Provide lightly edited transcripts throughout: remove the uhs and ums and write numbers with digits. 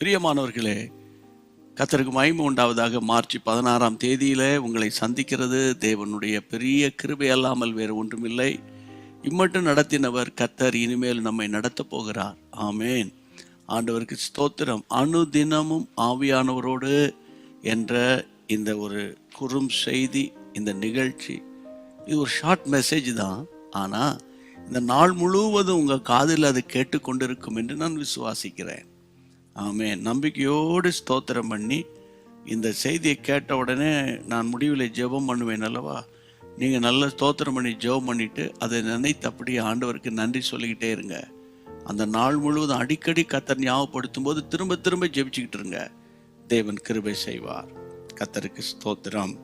பிரியமானவர்களே, கர்த்தருக்கு மகிமை உண்டாவதாக. மார்ச் 16ஆம் தேதியில உங்களை சந்திக்கிறது தேவனுடைய பெரிய கிருபை அல்லாமல் வேறு ஒன்றுமில்லை. இம்மட்டும் நடத்தினவர் கர்த்தர் இனிமேல் நம்மை நடத்தப் போகிறார். ஆமேன். ஆண்டவருக்கு ஸ்தோத்திரம். அனுதினமும் ஆவியானவரோடு என்ற இந்த ஒரு குறும் செய்தி, இந்த நிகழ்ச்சி, இது ஒரு ஷார்ட் மெசேஜ் தான். ஆனால் இந்த நாள் முழுவதும் உங்கள் காதில் அது கேட்டுக்கொண்டிருக்கும் என்று நான் விசுவாசிக்கிறேன். ஆமேன். நம்பிக்கையோடு ஸ்தோத்திரம் பண்ணி இந்த செய்தியை கேட்ட உடனே நான் முடிவில் ஜெபம் பண்ணுவேன் அல்லவா? நீங்கள் நல்ல ஸ்தோத்திரம் பண்ணி ஜெபம் பண்ணிவிட்டு அதை நினைத்து அப்படியே ஆண்டவருக்கு நன்றி சொல்லிக்கிட்டே இருங்க. அந்த நாள் முழுவதும் அடிக்கடி கர்த்தர் ஞாபகப்படுத்தும் போது திரும்ப திரும்ப ஜெபிச்சுக்கிட்டு இருங்க. தேவன் கிருபை செய்வார். கர்த்தருக்கு ஸ்தோத்திரம்.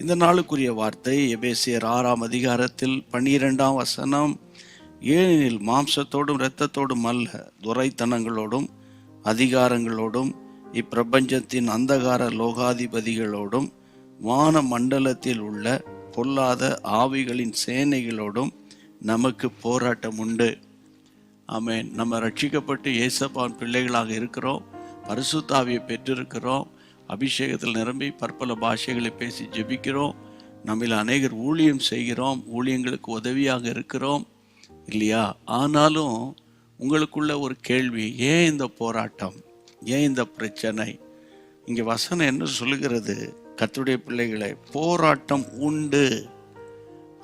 இந்த நாளுக்குரிய வார்த்தை எபேசியர் 6ஆம் அதிகாரத்தில் 12ஆம் வசனம். ஏனெனில் மாம்சத்தோடும் இரத்தத்தோடும் அல்ல, துரைத்தனங்களோடும் அதிகாரங்களோடும் இப்பிரபஞ்சத்தின் அந்தகார லோகாதிபதிகளோடும் வான மண்டலத்தில் உள்ள பொல்லாத ஆவிகளின் சேனைகளோடும் நமக்கு போராட்டம் உண்டு. ஆமென். நம்ம ரட்சிக்கப்பட்டு இயேசப்பாவின் பிள்ளைகளாக இருக்கிறோம். பரிசுத்த ஆவியை பெற்றிருக்கிறோம். அபிஷேகத்தில் நிரம்பி பற்பல பாஷைகளை பேசி ஜெபிக்கிறோம். நம்மில் அநேகர் ஊழியம் செய்கிறோம். ஊழியங்களுக்கு உதவியாக இருக்கிறோம் இல்லையா? ஆனாலும் உங்களுக்குள்ள ஒரு கேள்வி, ஏன் இந்த போராட்டம், ஏன் இந்த பிரச்சனை? இங்கே வசனம் என்ன சொல்லுகிறது? கர்த்தருடைய பிள்ளைகளை, போராட்டம் உண்டு.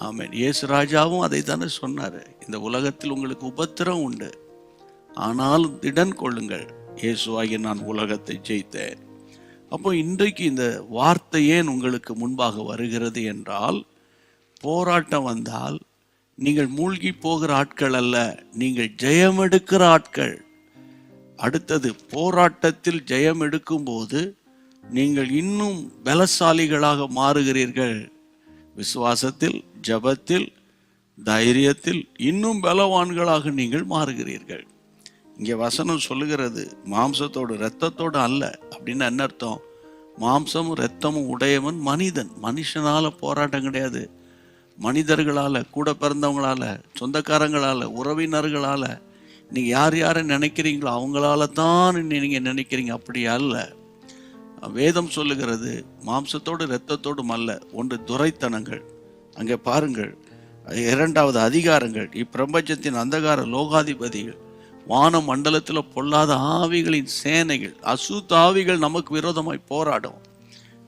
ஆமென். இயேசு ராஜாவும் அதை தானே சொன்னார். இந்த உலகத்தில் உங்களுக்கு உபத்திரம் உண்டு, ஆனாலும் திடன் கொள்ளுங்கள், இயேசுவாகிய நான் உலகத்தை ஜெயித்தேன். அப்போ இன்றைக்கு இந்த வார்த்தை ஏன் உங்களுக்கு முன்பாக வருகிறது என்றால், போராட்டம் வந்தால் நீங்கள் மூழ்கி போகிற ஆட்கள் அல்ல, நீங்கள் ஜெயம் எடுக்கிற ஆட்கள். அடுத்தது, போராட்டத்தில் ஜெயம் எடுக்கும் போது நீங்கள் இன்னும் பலசாலிகளாக மாறுகிறீர்கள். விசுவாசத்தில், ஜெபத்தில், தைரியத்தில் இன்னும் பலவான்களாக நீங்கள் மாறுகிறீர்கள். இங்கே வசனம் சொல்லுகிறது, மாம்சத்தோடு இரத்தத்தோடு அல்ல. அப்படின்னு என்ன அர்த்தம்? மாம்சமும் இரத்தமும் உடையவன் மனிதன். மனுஷனால போராட்டம் கிடையாது. மனிதர்களால், கூட பிறந்தவங்களால, சொந்தக்காரங்களால், உறவினர்களால், நீங்கள் யார் யாரை நினைக்கிறீங்களோ அவங்களால தான் நீங்கள் நினைக்கிறீங்க. அப்படி அல்ல. வேதம் சொல்லுகிறது, மாம்சத்தோடு இரத்தத்தோடும் அல்ல. ஒன்று துரைத்தனங்கள், அங்கே பாருங்கள். இரண்டாவது அதிகாரங்கள், இப்பிரபஞ்சத்தின் அந்தகார லோகாதிபதிகள், வான மண்டலத்தில் பொல்லாத ஆவிகளின் சேனைகள். அசுத்த ஆவிகள் நமக்கு விரோதமாய் போராடும்.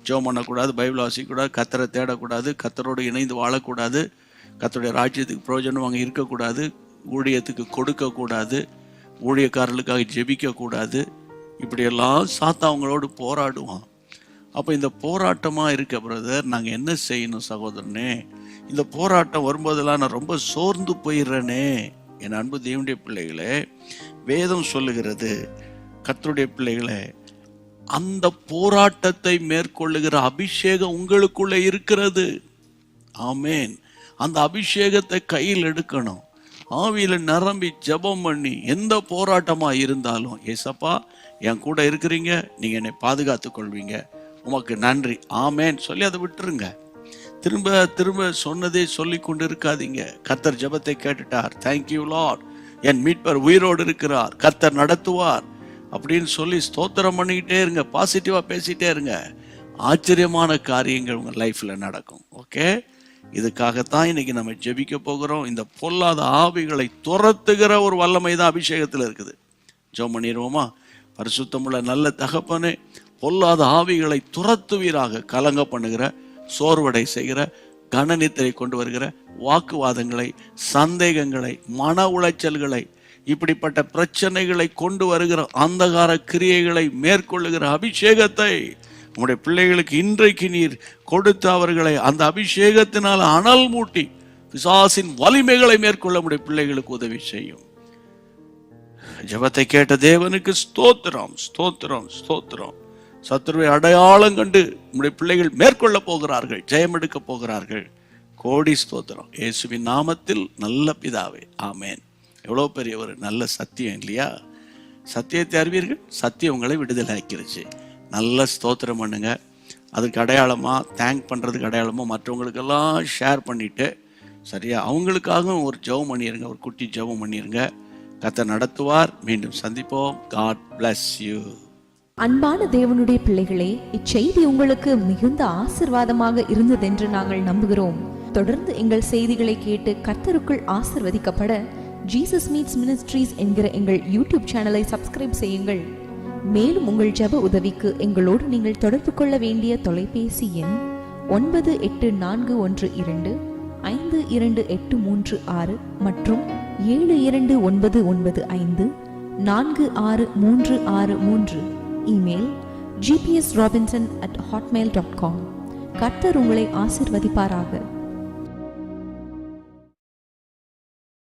ஜெபம் பண்ணக்கூடாது, பைபிள் வாசிக்கக்கூடாது, கர்த்தரை தேடக்கூடாது, கர்த்தரோடு இணைந்து வாழக்கூடாது, கர்த்தருடைய ராஜ்யத்துக்கு பிரயோஜனம் அங்கே இருக்கக்கூடாது, ஊழியத்துக்கு கொடுக்கக்கூடாது, ஊழியக்காரர்களுக்காக ஜெபிக்கக்கூடாது. இப்படியெல்லாம் சாத்தா அவங்களோடு போராடுவான். அப்போ இந்த போராட்டமாக இருக்க பிரதர், நாங்கள் என்ன செய்யணும் சகோதரனே? இந்த போராட்டம் வரும்போதெல்லாம் நான் ரொம்ப சோர்ந்து போயிடுறேனே. என் அன்பு தேவனுடைய பிள்ளைகளே, வேதம் சொல்லுகிறது, கர்த்தருடைய பிள்ளைகளே, அந்த போராட்டத்தை மேற்கொள்ளுகிற அபிஷேகம் உங்களுக்குள்ளே இருக்கிறது. ஆமேன். அந்த அபிஷேகத்தை கையில் எடுக்கணும். ஆவியில் நிரம்பி ஜெபம் பண்ணி, எந்த போராட்டமாக இருந்தாலும், ஏசப்பா என் கூட இருக்கிறீங்க, நீங்கள் என்னை பாதுகாத்து கொள்வீங்க, உமக்கு நன்றி, ஆமேன் சொல்லி அதை விட்டுருங்க. திரும்ப திரும்ப சொன்னதே சொல்லி கொண்டு இருக்காதீங்க. கர்த்தர் ஜெபத்தை கேட்டுட்டார், தேங்க்யூ லார்ட், என் மீட்பர் உயிரோடு இருக்கிறார், கர்த்தர் நடத்துவார் அப்படின்னு சொல்லி ஸ்தோத்திரம் பண்ணிக்கிட்டே இருங்க. பாசிட்டிவாக பேசிகிட்டே இருங்க. ஆச்சரியமான காரியங்கள் உங்கள் லைஃப்பில் நடக்கும். ஓகே, இதுக்காகத்தான் இன்னைக்கு நம்ம ஜெபிக்க போகிறோம். இந்த பொல்லாத ஆவிகளை துரத்துகிற ஒரு வல்லமை தான் அபிஷேகத்தில் இருக்குது. ஜெபம் பண்ணிடுவோமா? பரிசுத்தமுள்ள நல்ல தகப்பனே, பொல்லாத ஆவிகளை துரத்துவீராக. கலங்க பண்ணுகிற, சோர்வடை செய்கிற, கனநித்திரை கொண்டு வருகிற வாக்குவாதங்களை, சந்தேகங்களை, மன உளைச்சல்களை, இப்படிப்பட்ட பிரச்சனைகளை கொண்டு வருகிற அந்தகார கிரியைகளை மேற்கொள்ளுகிற அபிஷேகத்தை உங்களுடைய பிள்ளைகளுக்கு இன்றைக்கு நீர் கொடுத்து அவர்களை அந்த அபிஷேகத்தினால் அனல் மூட்டி பிசாசின் வலிமைகளை மேற்கொள்ள உடைய பிள்ளைகளுக்கு உதவி செய்யும். ஜெபத்தை கேட்ட தேவனுக்கு ஸ்தோத்திரம், ஸ்தோத்திரம், ஸ்தோத்திரம். சத்துருவை அடையாளம் கண்டு உடைய பிள்ளைகள் மேற்கொள்ள போகிறார்கள், ஜெயம் எடுக்க போகிறார்கள். கோடி ஸ்தோத்திரம். இயேசுவின் நாமத்தில் நல்ல பிதாவே, ஆமேன். எவ்வளோ பெரிய ஒரு நல்ல சத்தியம் இல்லையா? சத்தியத்தை அறிவீர்கள், சத்தியம் உங்களை விடுதலை ஆக்கிருச்சு. நல்ல ஸ்தோத்திரம் பண்ணுங்க. அதுக்கு அடையாளமாக, தேங்க் பண்ணுறதுக்கு அடையாளமாக மற்றவங்களுக்கெல்லாம் ஷேர் பண்ணிவிட்டு, சரியா, அவங்களுக்காக ஒரு ஜெபம் பண்ணிடுங்க, ஒரு குட்டி ஜெபம் பண்ணிடுங்க. கர்த்தர் நடத்துவார். மீண்டும் சந்திப்போம். God bless you. அன்பான தேவனுடைய பிள்ளைகளே, இச்செய்தி உங்களுக்கு மிகுந்த ஆசீர்வாதமாக இருந்ததென்று நாங்கள் நம்புகிறோம். தொடர்ந்து எங்கள் செய்திகளை கேட்டு கர்த்தருக்குள் ஆசீர்வதிக்கப்பட ஜீசஸ் மீட்ஸ் மினிஸ்ட்ரீஸ் என்கிற எங்கள் யூடியூப் சேனலை சப்ஸ்கிரைப் செய்யுங்கள். மேலும் உங்கள் ஜெப உதவிக்கு எங்களோடு நீங்கள் தொடர்பு கொள்ள வேண்டிய தொலைபேசி எண் 9841252836 மற்றும் 7299546363. Email gpsrobinson@hotmail.com. கர்த்தர் உங்களை ஆசீர்வதிப்பாராக.